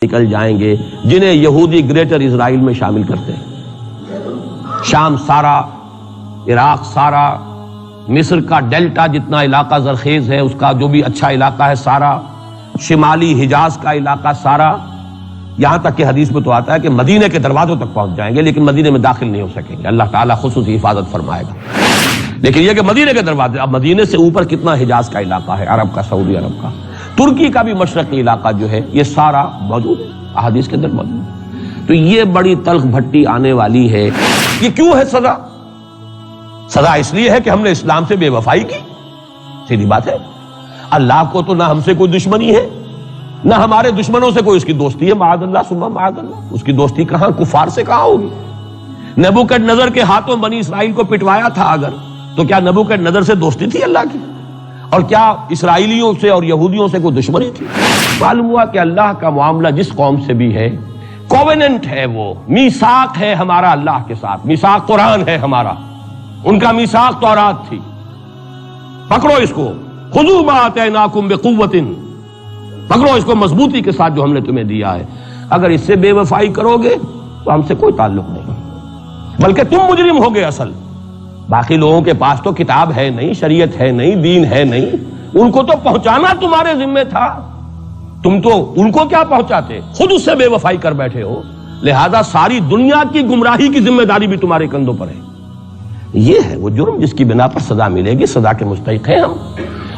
نکل جائیں گے جنہیں یہودی گریٹر اسرائیل میں شامل کرتے ہیں۔ شام سارا، عراق سارا، مصر کا ڈیلٹا جتنا علاقہ زرخیز ہے اس کا جو بھی اچھا علاقہ ہے سارا، شمالی حجاز کا علاقہ سارا، یہاں تک کہ حدیث میں تو آتا ہے کہ مدینے کے دروازوں تک پہنچ جائیں گے لیکن مدینے میں داخل نہیں ہو سکیں گے، اللہ تعالیٰ خصوصی حفاظت فرمائے گا۔ لیکن یہ کہ مدینے کے دروازے، اب مدینے سے اوپر کتنا حجاز کا علاقہ ہے، عرب کا، سعودی عرب کا، ترکی کا بھی مشرقی علاقہ جو ہے یہ سارا موجود ہے، احادیث کے اندر موجود ہے۔ تو یہ بڑی تلخ بھٹی آنے والی ہے۔ یہ کیوں ہے سزا؟ سزا اس لیے ہے کہ ہم نے اسلام سے بے وفائی کی، سیدھی بات ہے۔ اللہ کو تو نہ ہم سے کوئی دشمنی ہے نہ ہمارے دشمنوں سے کوئی اس کی دوستی ہے، معاذ اللہ ثم معاذ اللہ۔ اس کی دوستی کہاں، کفار سے کہاں ہوگی؟ نبوکدنضر کے ہاتھوں بنی اسرائیل کو پٹوایا تھا اگر، تو کیا نبوکدنضر سے دوستی تھی اللہ کی؟ اور کیا اسرائیلیوں سے اور یہودیوں سے کوئی دشمنی تھی؟ معلوم ہوا کہ اللہ کا معاملہ جس قوم سے بھی ہے کووننٹ ہے، وہ میثاق ہے ہمارا اللہ کے ساتھ، میثاق قرآن ہے ہمارا، ان کا میثاق تورات تھی۔ پکڑو اس کو، خذوا ما آتیناکم بقوۃ، پکڑو اس کو مضبوطی کے ساتھ جو ہم نے تمہیں دیا ہے۔ اگر اس سے بے وفائی کرو گے تو ہم سے کوئی تعلق نہیں، بلکہ تم مجرم ہوگے اصل۔ باقی لوگوں کے پاس تو کتاب ہے نہیں، شریعت ہے نہیں، دین ہے نہیں، ان کو تو پہنچانا تمہارے ذمہ تھا، تم تو ان کو کیا پہنچاتے، خود اس سے بے وفائی کر بیٹھے ہو، لہذا ساری دنیا کی گمراہی کی ذمہ داری بھی تمہارے کندھوں پر ہے۔ یہ ہے وہ جرم جس کی بنا پر سزا ملے گی، سزا کے مستحق ہیں ہم،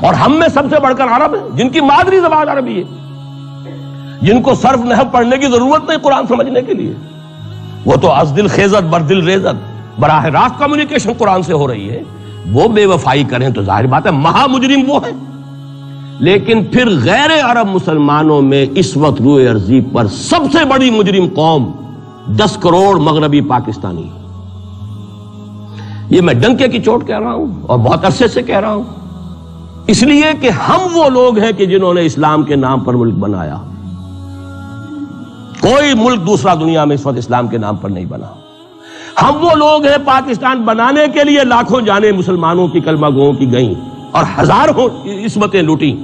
اور ہم میں سب سے بڑھ کر عرب ہیں جن کی مادری زبان عربی ہے، جن کو صرف نحو پڑھنے کی ضرورت نہیں قرآن سمجھنے کے لیے، وہ تو از دل خیزت بر دل ریزت، براہ راست کمیونیکیشن قرآن سے ہو رہی ہے۔ وہ بے وفائی کریں تو ظاہر بات ہے مہا مجرم وہ ہے۔ لیکن پھر غیر عرب مسلمانوں میں اس وقت روئے ارضی پر سب سے بڑی مجرم قوم 10 کروڑ مغربی پاکستانی، یہ میں ڈنکے کی چوٹ کہہ رہا ہوں اور بہت عرصے سے کہہ رہا ہوں، اس لیے کہ ہم وہ لوگ ہیں کہ جنہوں نے اسلام کے نام پر ملک بنایا۔ کوئی ملک دوسرا دنیا میں اس وقت اسلام کے نام پر نہیں بنا۔ ہم وہ لوگ ہیں پاکستان بنانے کے لیے لاکھوں جانیں مسلمانوں کی کلمہ گوؤں کی گئیں اور ہزاروں عصمتیں لوٹیں،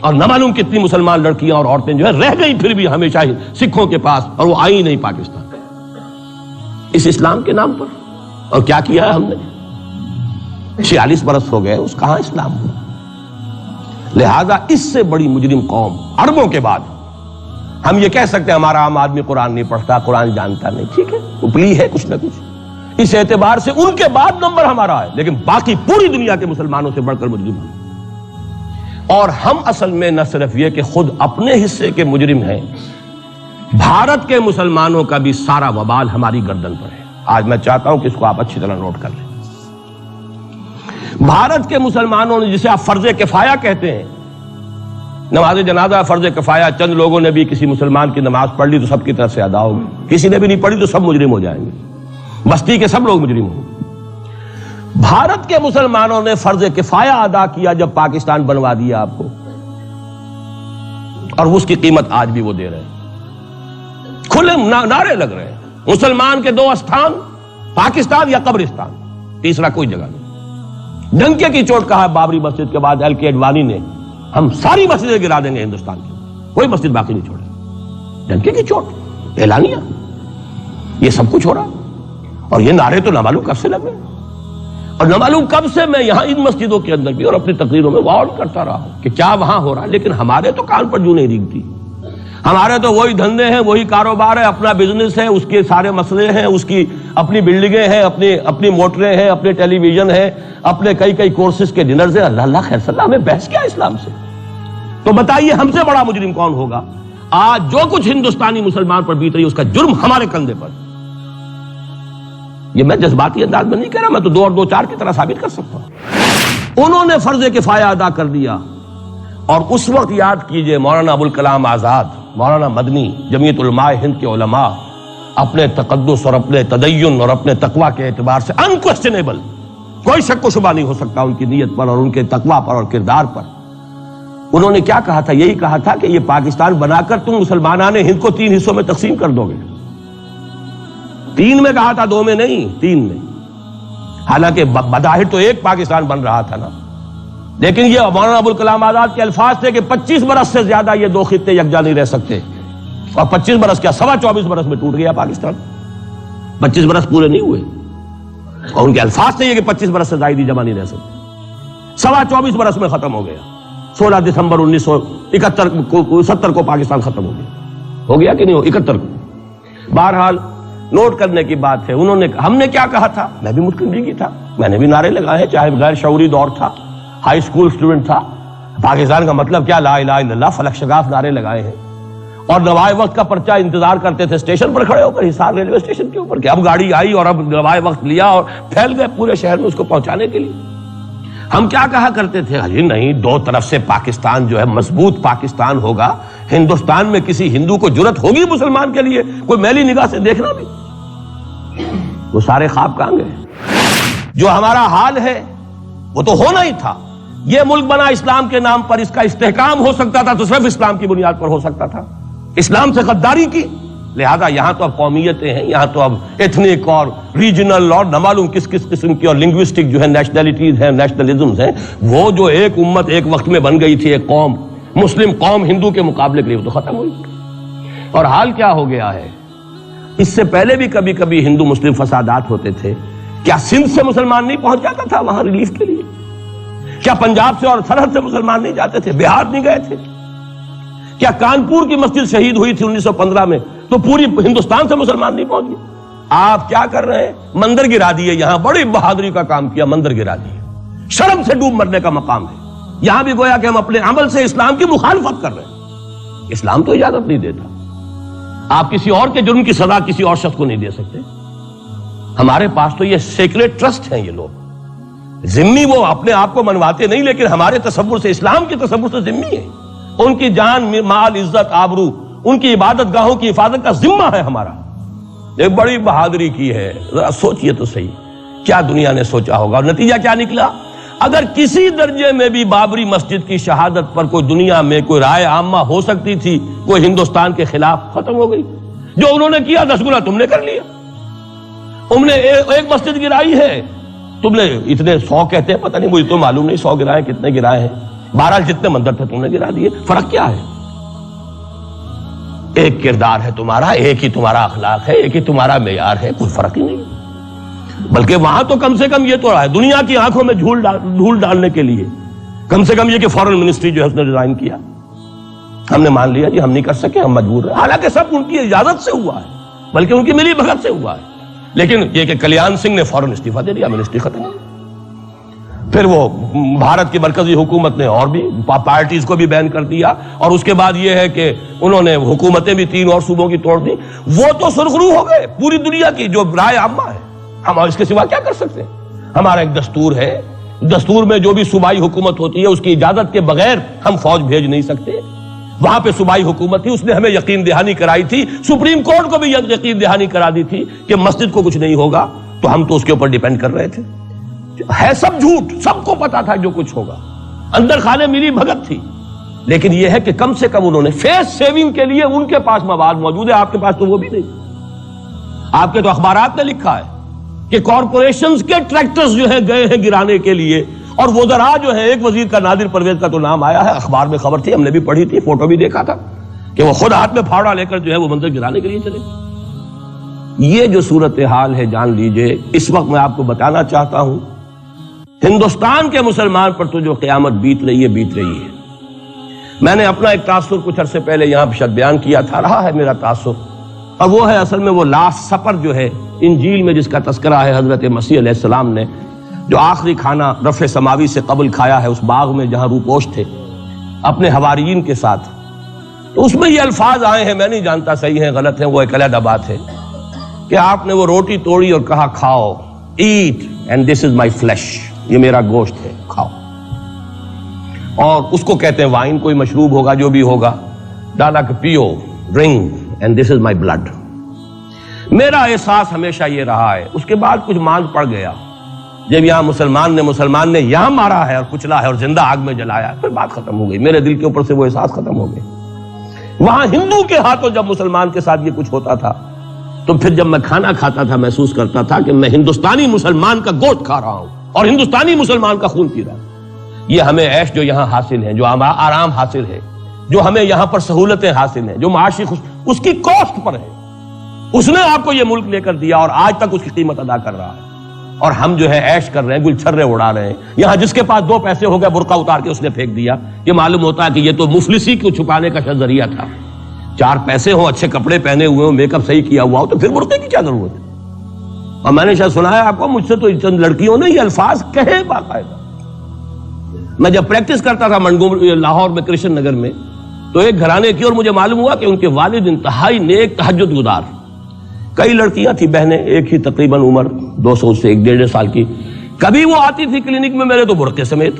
اور نہ معلوم کتنی مسلمان لڑکیاں اور عورتیں جو ہے رہ گئیں پھر بھی ہمیشہ ہی سکھوں کے پاس، اور وہ آئی نہیں پاکستان اس اسلام کے نام پر۔ اور کیا کیا ہے ہم نے؟ 46 برس ہو گئے، اس کہاں اسلام ہوا؟ لہذا اس سے بڑی مجرم قوم عربوں کے بعد، ہم یہ کہہ سکتے ہیں ہمارا عام آدمی قرآن نہیں پڑھتا، قرآن جانتا نہیں، ٹھیک ہے، اپلی ہے کچھ نہ کچھ، اس اعتبار سے ان کے بعد نمبر ہمارا ہے، لیکن باقی پوری دنیا کے مسلمانوں سے بڑھ کر مجرم ہیں۔ اور ہم اصل میں نہ صرف یہ کہ خود اپنے حصے کے مجرم ہیں، بھارت کے مسلمانوں کا بھی سارا وبال ہماری گردن پر ہے۔ آج میں چاہتا ہوں کہ اس کو آپ اچھی طرح نوٹ کر لیں۔ بھارت کے مسلمانوں نے، جسے آپ فرض کفایہ کہتے ہیں، نماز جنازہ فرض کفایہ، چند لوگوں نے بھی کسی مسلمان کی نماز پڑھ لی تو سب کی طرف سے ادا ہوگی، کسی نے بھی نہیں پڑھی تو سب مجرم ہو جائیں گے، بستی کے سب لوگ مجرم ہوں گے۔ بھارت کے مسلمانوں نے فرض کفایہ ادا کیا جب پاکستان بنوا دیا آپ کو، اور اس کی قیمت آج بھی وہ دے رہے ہیں، کھلے نعرے لگ رہے ہیں، مسلمان کے 2 استھان، پاکستان یا قبرستان، تیسرا کوئی جگہ نہیں۔ ڈنکے کی چوٹ کہا بابری مسجد کے بعد LK اڈوانی نے، ہم ساری مسجدیں گرا دیں گے ہندوستان کی، کوئی مسجد باقی نہیں چھوڑے۔ ڈنکے کی چوٹ، اعلانیہ، یہ سب کچھ ہو رہا، اور یہ نعرے تو نہ معلوم کب سے لگے، اور نہ معلوم کب سے میں یہاں ان مسجدوں کے اندر بھی اور اپنی تقریروں میں غور کرتا رہا ہوں کہ کیا وہاں ہو رہا، لیکن ہمارے تو کان پر جوں نہیں ریگتی۔ ہمارے تو وہی دھندے ہیں، وہی کاروبار ہے، اپنا بزنس ہے، اس کے سارے مسئلے ہیں، اس کی اپنی بلڈنگیں ہیں، اپنی موٹریں ہیں، اپنے ٹیلی ویژن ہے، اپنے کئی کورسز کے ڈنرز ہیں۔ اللہ خیر صلی اللہ، ہمیں بحث کیا اسلام سے؟ تو بتائیے ہم سے بڑا مجرم کون ہوگا؟ آج جو کچھ ہندوستانی مسلمان پر بیت رہی ہے اس کا جرم ہمارے کندھے پر۔ یہ میں جذباتی انداز میں نہیں کہہ رہا، میں تو 2 اور 2 4 کی طرح ثابت کر سکتا ہوں۔ انہوں نے فرض کفایہ ادا کر دیا، اور اس وقت یاد کیجئے مولانا ابوالکلام آزاد، مولانا مدنی، جمعیت علماء ہند کے علماء اپنے تقدس اور اپنے تدین اور اپنے تقوی کے اعتبار سے انکویسچنیبل، کوئی شک و شبہ نہیں ہو سکتا ان کی نیت پر اور ان کے تقوی پر اور کردار پر، انہوں نے کیا کہا تھا؟ یہی کہا تھا کہ یہ پاکستان بنا کر تم مسلمانان ہند کو 3 حصوں میں تقسیم کر دو گے۔ 3 میں کہا تھا، 2 میں نہیں، 3 میں، حالانکہ بظاہر تو ایک پاکستان بن رہا تھا نا، لیکن یہ مولانا ابوالکلام آزاد کے الفاظ تھے کہ 25 برس سے زیادہ یہ 2 خطے یکجا نہیں رہ سکتے، اور 25 برس کیا 24.25 برس میں ٹوٹ گیا پاکستان. 25 برس پورے نہیں ہوئے اور ان کے الفاظ سے یہ کہ 25 برس سے زائد جمع نہیں رہ سکتے. 24.25 برس میں ختم ہو گیا. 16 دسمبر 1970 کو پاکستان ختم ہو گیا کہ نہیں ہو 71 کو. بہرحال نوٹ کرنے کی بات ہے. انہوں نے ہم نے کیا کہا تھا, میں بھی مسلم لیگی تھا, میں نے بھی نعرے لگائے ہیں, چاہے غیر شعوری دور تھا, ہائی اسکول اسٹوڈنٹ تھا. پاکستان کا مطلب کیا, لا الہ الا اللہ, فلک شگاف نعرے لگائے ہیں. اور نوائے وقت کا پرچہ انتظار کرتے تھے اسٹیشن پر کھڑے ہو کر, حصار ریلوے اسٹیشن کے اوپر, کہ اب گاڑی آئی اور اب نوائے وقت لیا اور پھیل گئے پورے شہر میں اس کو پہنچانے کے لیے. ہم کیا کہا کرتے تھے, ارے نہیں, دو طرف سے پاکستان جو ہے مضبوط پاکستان ہوگا. ہندوستان میں کسی ہندو کو جرت ہوگی مسلمان کے لیے کوئی میلی نگاہ سے دیکھنا بھی؟ وہ سارے خواب کہاں گئے؟ جو ہمارا حال ہے وہ تو ہونا ہی تھا. یہ ملک بنا اسلام کے نام پر, اس کا استحکام ہو سکتا تھا تو صرف اسلام کی بنیاد پر ہو سکتا تھا. اسلام سے غداری کی, لہذا یہاں تو اب قومیتیں ہیں, یہاں تو اب ایتھنک اور ریجنل اور نہ معلوم کس کس قسم کی اور لنگوسٹک جو ہے نیشنلٹیز ہیں, نیشنلزمز ہیں, وہ جو ایک امت ایک وقت میں بن گئی تھی, ایک قوم, مسلم قوم ہندو کے مقابلے کے لیے, وہ تو ختم ہوئی. اور حال کیا ہو گیا ہے, اس سے پہلے بھی کبھی کبھی ہندو مسلم فسادات ہوتے تھے. کیا سندھ سے مسلمان نہیں پہنچ جاتا تھا وہاں ریلیف کے لیے؟ کیا پنجاب سے اور سرحد سے مسلمان نہیں جاتے تھے, بہار نہیں گئے تھے؟ کیا کانپور کی مسجد شہید ہوئی تھی 1915 میں تو پوری ہندوستان سے مسلمان نہیں پہنچ گئے؟ آپ کیا کر رہے ہیں, مندر گرا دیے. یہاں بڑی بہادری کا کام کیا, مندر گرا دیے. شرم سے ڈوب مرنے کا مقام ہے. یہاں بھی گویا کہ ہم اپنے عمل سے اسلام کی مخالفت کر رہے ہیں. اسلام تو اجازت نہیں دیتا. آپ کسی اور کے جرم کی سزا کسی اور شخص کو نہیں دے سکتے. ہمارے پاس تو یہ سیکریٹ ٹرسٹ ہیں. یہ لوگ ذمہ وہ اپنے آپ کو منواتے نہیں, لیکن ہمارے تصور سے, اسلام کے تصور سے ذمہ ہے. ان کی جان, مال, عزت, آبرو, ان کی عبادت گاہوں کی حفاظت کا ذمہ ہے ہمارا. ایک بڑی بہادری کی ہے. ذرا سوچئے تو صحیح, کیا دنیا نے سوچا ہوگا, اور نتیجہ کیا نکلا. اگر کسی درجے میں بھی بابری مسجد کی شہادت پر کوئی دنیا میں کوئی رائے عامہ ہو سکتی تھی, کوئی ہندوستان کے خلاف, ختم ہو گئی. جو انہوں نے کیا 10 گنا تم نے کر لیا. تم نے ایک مسجد گرائی ہے, تم نے اتنے 100 کہتے ہیں, پتہ نہیں, مجھے تو معلوم نہیں 100 گرائے کتنے گرائے ہیں. بہرحال جتنے مندر تھے تم نے گرا دیے. فرق کیا ہے؟ ایک کردار ہے تمہارا, ایک ہی تمہارا اخلاق ہے, ایک ہی تمہارا معیار ہے, کوئی فرق ہی نہیں. بلکہ وہاں تو کم سے کم یہ تو رہا ہے, دنیا کی آنکھوں میں دھول ڈالنے کے لیے کم سے کم یہ کہ فارن منسٹری جو ہے اس نے ڈیزائن کیا. ہم نے مان لیا جی ہم نہیں کر سکے, ہم مجبور ہیں. حالانکہ سب ان کی اجازت سے ہوا ہے, بلکہ ان کی ملی بھگت سے ہوا ہے. لیکن یہ کہ کلیان سنگھ نے فوراً استعفیٰ دے دیا, منسٹری ختم. پھر وہ بھارت کی مرکزی حکومت نے اور بھی پارٹیز کو بھی بین کر دیا, اور اس کے بعد یہ ہے کہ انہوں نے حکومتیں بھی 3 اور صوبوں کی توڑ دی. وہ تو سرخرو ہو گئے پوری دنیا کی جو رائے عامہ ہے. ہم اس کے سوا کیا کر سکتے ہیں؟ ہمارا ایک دستور ہے, دستور میں جو بھی صوبائی حکومت ہوتی ہے اس کی اجازت کے بغیر ہم فوج بھیج نہیں سکتے. وہاں پہ صوبائی حکومت تھی, اس نے ہمیں یقین دہانی کرائی تھی, سپریم کورٹ کو بھی یقین دہانی کرا دی تھی کہ مسجد کو کچھ نہیں ہوگا, تو ہم تو اس کے اوپر ڈیپینڈ کر رہے تھے. ہے سب جھوٹ, سب کو پتا تھا جو کچھ ہوگا, اندر خانے ملی بھگت تھی. لیکن یہ ہے کہ کم سے کم انہوں نے فیس سیونگ کے لیے ان کے پاس مواد موجود ہے, آپ کے پاس تو وہ بھی نہیں. آپ کے تو اخبارات نے لکھا ہے کہ کارپوریشنز کے ٹریکٹرز جو ہے گئے ہیں گرانے کے لیے, اور وزراء جو ہے, ایک وزیر کا نادر پرویز کا تو نام آیا ہے, اخبار میں خبر تھی, ہم نے بھی پڑھی تھی, فوٹو بھی دیکھا تھا کہ وہ خود ہاتھ میں پھاوڑا لے کر جو ہے وہ منظر گرانے کے لیے چلے. یہ جو صورتحال ہے جان لیجئے. اس وقت میں آپ کو بتانا چاہتا ہوں ہندوستان کے مسلمان پر تو جو قیامت بیت رہی ہے. میں نے اپنا ایک تاثر کچھ عرصے پہلے یہاں شد بیان کیا تھا, رہا ہے میرا تاثر, اور وہ ہے اصل میں وہ لاسٹ سپر جو ہے انجیل میں جس کا تذکرہ ہے حضرت مسیح علیہ السلام نے جو آخری کھانا رفع سماوی سے قبل کھایا ہے اس باغ میں جہاں روپوش تھے اپنے حواریین کے ساتھ. تو اس میں یہ الفاظ آئے ہیں, میں نہیں جانتا صحیح ہیں غلط ہیں, وہ ایک علیحدہ بات ہے, کہ آپ نے وہ روٹی توڑی اور کہا کھاؤ, eat and this is my flesh, یہ میرا گوشت ہے, کھاؤ. اور اس کو کہتے ہیں وائن, کوئی مشروب ہوگا جو بھی ہوگا, ڈالا کہ پیو, drink and this is my blood. میرا احساس ہمیشہ یہ رہا ہے. اس کے بعد کچھ ماند پڑ گیا, جب یہاں مسلمان نے یہاں مارا ہے اور کچلا ہے اور زندہ آگ میں جلایا, پھر بات ختم ہو گئی, میرے دل کے اوپر سے وہ احساس ختم ہو گئے. وہاں ہندو کے ہاتھوں جب مسلمان کے ساتھ یہ کچھ ہوتا تھا تو پھر جب میں کھانا کھاتا تھا محسوس کرتا تھا کہ میں ہندوستانی مسلمان کا گوشت کھا رہا ہوں اور ہندوستانی مسلمان کا خون پی رہا ہوں. یہ ہمیں عیش جو یہاں حاصل ہے, جو آرام حاصل ہے, جو ہمیں یہاں پر سہولتیں حاصل ہیں، جو معاشی اس کی کاسٹ پر ہے. اس نے آپ کو یہ ملک لے کر دیا اور آج تک اس کی قیمت ادا کر رہا ہے. اور ہم جو ہے عیش کر رہے ہیں، گل چھرے اڑا رہے ہیں. یہاں جس کے پاس 2 پیسے ہو گئے برقع اتار کے اس نے پھینک دیا. یہ معلوم ہوتا ہے کہ یہ تو مفلسی کو چھپانے کا ذریعہ تھا. 4 پیسے ہوں، اچھے کپڑے پہنے ہوئے ہوں، میک اپ صحیح کیا ہوا ہو تو پھر برقعے کی کیا ضرورت ہے؟ اور میں نے شاید سنا ہے آپ کو، مجھ سے تو چند لڑکیوں نے یہ الفاظ کہے باقاعدہ. میں جب پریکٹس کرتا تھا لاہور میں کرشن نگر میں، تو ایک گھرانے کی، اور مجھے معلوم ہوا کہ ان کے والد انتہائی نیک تہجد گزار. کئی لڑکیاں تھیں بہنیں، ایک ہی تقریباً عمر 200 سے 1.5 سال کی. کبھی وہ آتی تھی کلینک میں میرے تو برقعے سمیت،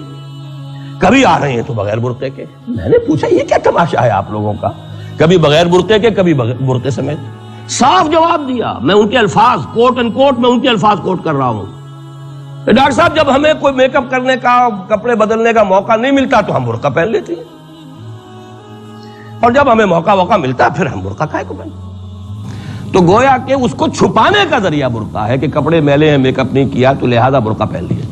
کبھی آ رہے ہیں تو بغیر برقعے کے. میں نے پوچھا یہ کیا تماشا ہے آپ لوگوں کا، کبھی بغیر برقعے کے کبھی برقعے سمیت. صاف جواب دیا. میں ان کے الفاظ کوٹ اینڈ کوٹ میں ان کے الفاظ کوٹ کر رہا ہوں. ڈاکٹر صاحب جب ہمیں کوئی میک اپ کرنے کا، کپڑے بدلنے کا موقع نہیں ملتا تو ہم برقع پہن لیتے ہیں، اور جب ہمیں موقع ملتا پھر ہم برقع کائے کو پہنتے. تو گویا کہ اس کو چھپانے کا ذریعہ برقع ہے کہ کپڑے میلے ہیں، میک اپ نہیں کیا تو لہذا برقع پہن لیا.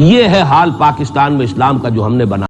یہ ہے حال پاکستان میں اسلام کا جو ہم نے بنا